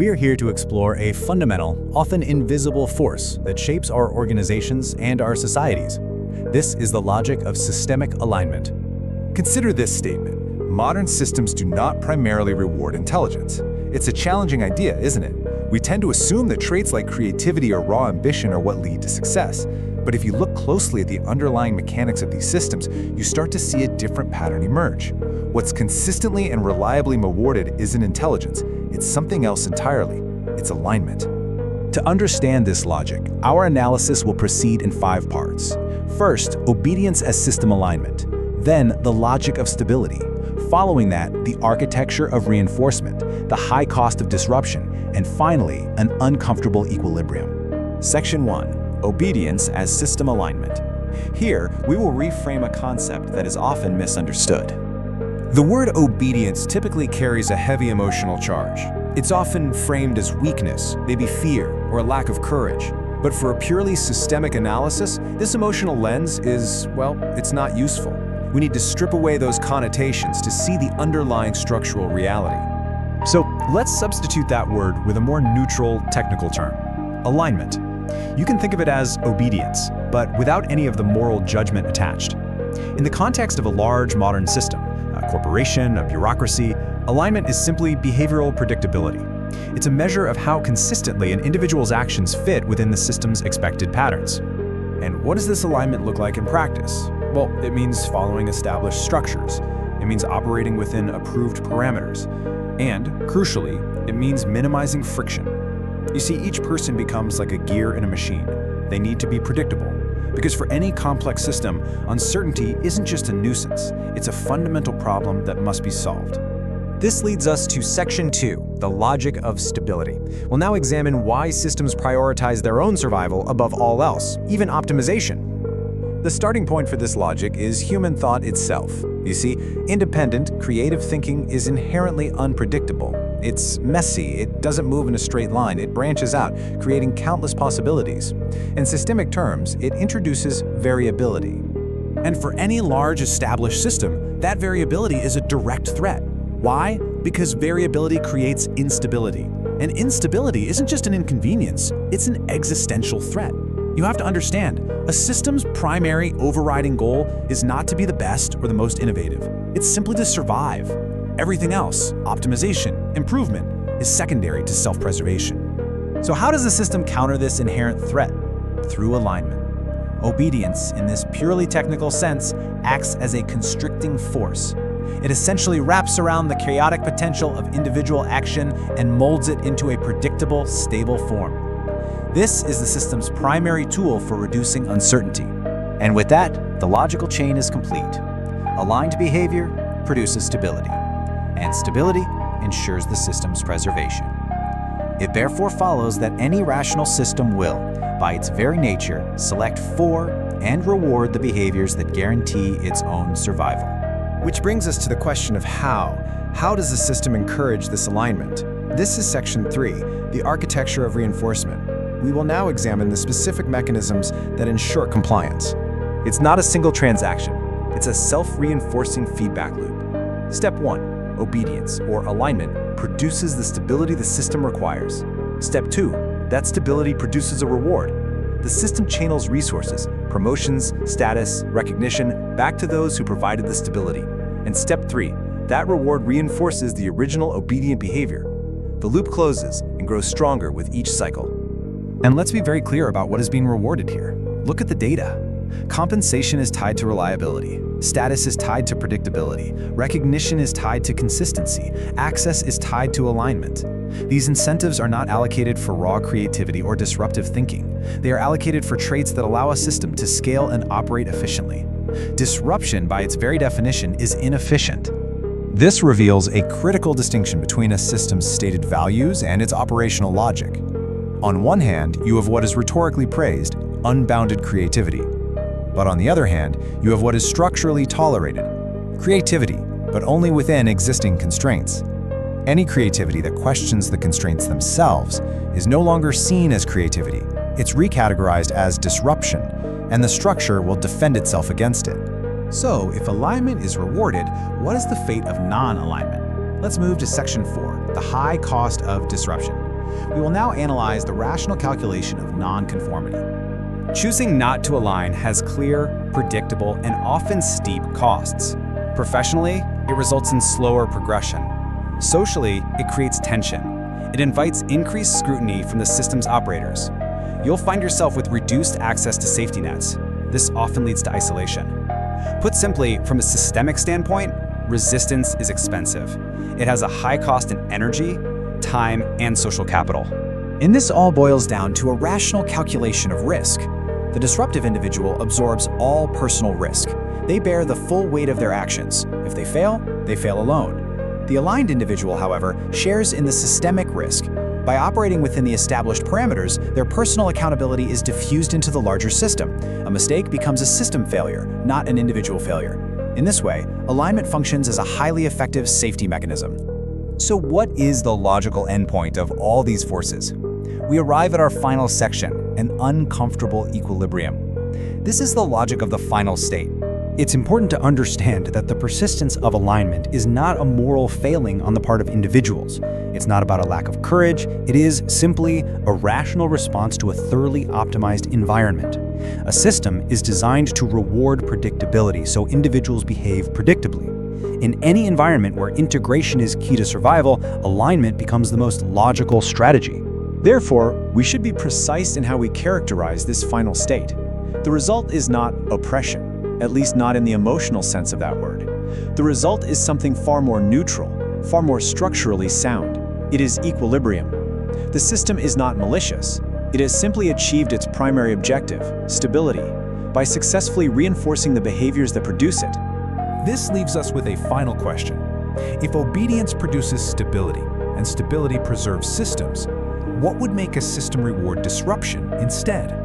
We're here to explore a fundamental, often invisible force that shapes our organizations and our societies. This is the logic of systemic alignment. Consider this statement. Modern systems do not primarily reward intelligence. It's a challenging idea, isn't it? We tend to assume that traits like creativity or raw ambition are what lead to success. But if you look closely at the underlying mechanics of these systems, you start to see a different pattern emerge. What's consistently and reliably rewarded isn't intelligence. It's something else entirely. It's alignment. To understand this logic, our analysis will proceed in 5 parts. First, obedience as system alignment. Then, the logic of stability. Following that, the architecture of reinforcement, the high cost of disruption, and finally, an uncomfortable equilibrium. Section 1. Obedience as system alignment. Here, we will reframe a concept that is often misunderstood. The word obedience typically carries a heavy emotional charge. It's often framed as weakness, maybe fear, or a lack of courage. But for a purely systemic analysis, this emotional lens is, well, it's not useful. We need to strip away those connotations to see the underlying structural reality. So let's substitute that word with a more neutral, technical term: alignment. You can think of it as obedience, but without any of the moral judgment attached. In the context of a large modern system, a corporation, a bureaucracy, alignment is simply behavioral predictability. It's a measure of how consistently an individual's actions fit within the system's expected patterns. And what does this alignment look like in practice? Well, it means following established structures. It means operating within approved parameters. And, crucially, it means minimizing friction. You see, each person becomes like a gear in a machine. They need to be predictable. Because for any complex system, uncertainty isn't just a nuisance, it's a fundamental problem that must be solved. This leads us to Section 2, the logic of stability. We'll now examine why systems prioritize their own survival above all else, even optimization. The starting point for this logic is human thought itself. You see, independent, creative thinking is inherently unpredictable. It's messy, it doesn't move in a straight line, it branches out, creating countless possibilities. In systemic terms, it introduces variability. And for any large established system, that variability is a direct threat. Why? Because variability creates instability. And instability isn't just an inconvenience, it's an existential threat. You have to understand, a system's primary overriding goal is not to be the best or the most innovative. It's simply to survive. Everything else, optimization, improvement, is secondary to self-preservation. So how does the system counter this inherent threat? Through alignment. Obedience, in this purely technical sense, acts as a constricting force. It essentially wraps around the chaotic potential of individual action and molds it into a predictable, stable form. This is the system's primary tool for reducing uncertainty. And with that, the logical chain is complete. Aligned behavior produces stability, and stability ensures the system's preservation. It therefore follows that any rational system will, by its very nature, select for and reward the behaviors that guarantee its own survival. Which brings us to the question of how. How does the system encourage this alignment? This is Section 3, the architecture of reinforcement. We will now examine the specific mechanisms that ensure compliance. It's not a single transaction. It's a self-reinforcing feedback loop. Step 1, obedience or alignment produces the stability the system requires. Step 2, that stability produces a reward. The system channels resources, promotions, status, recognition, back to those who provided the stability. And step 3, that reward reinforces the original obedient behavior. The loop closes and grows stronger with each cycle. And let's be very clear about what is being rewarded here. Look at the data. Compensation is tied to reliability. Status is tied to predictability. Recognition is tied to consistency. Access is tied to alignment. These incentives are not allocated for raw creativity or disruptive thinking. They are allocated for traits that allow a system to scale and operate efficiently. Disruption, by its very definition, is inefficient. This reveals a critical distinction between a system's stated values and its operational logic. On one hand, you have what is rhetorically praised, unbounded creativity. But on the other hand, you have what is structurally tolerated, creativity, but only within existing constraints. Any creativity that questions the constraints themselves is no longer seen as creativity. It's recategorized as disruption, and the structure will defend itself against it. So, if alignment is rewarded, what is the fate of non-alignment? Let's move to Section 4, the high cost of disruption. We will now analyze the rational calculation of nonconformity. Choosing not to align has clear, predictable, and often steep costs. Professionally, it results in slower progression. Socially, it creates tension. It invites increased scrutiny from the system's operators. You'll find yourself with reduced access to safety nets. This often leads to isolation. Put simply, from a systemic standpoint, resistance is expensive. It has a high cost in energy, time, and social capital. And this all boils down to a rational calculation of risk. The disruptive individual absorbs all personal risk. They bear the full weight of their actions. If they fail alone. The aligned individual, however, shares in the systemic risk. By operating within the established parameters, their personal accountability is diffused into the larger system. A mistake becomes a system failure, not an individual failure. In this way, alignment functions as a highly effective safety mechanism. So what is the logical endpoint of all these forces? We arrive at our final section, an uncomfortable equilibrium. This is the logic of the final state. It's important to understand that the persistence of alignment is not a moral failing on the part of individuals. It's not about a lack of courage. It is simply a rational response to a thoroughly optimized environment. A system is designed to reward predictability, so individuals behave predictably. In any environment where integration is key to survival, alignment becomes the most logical strategy. Therefore, we should be precise in how we characterize this final state. The result is not oppression, at least not in the emotional sense of that word. The result is something far more neutral, far more structurally sound. It is equilibrium. The system is not malicious. It has simply achieved its primary objective, stability, by successfully reinforcing the behaviors that produce it. This leaves us with a final question. If obedience produces stability, and stability preserves systems, what would make a system reward disruption instead?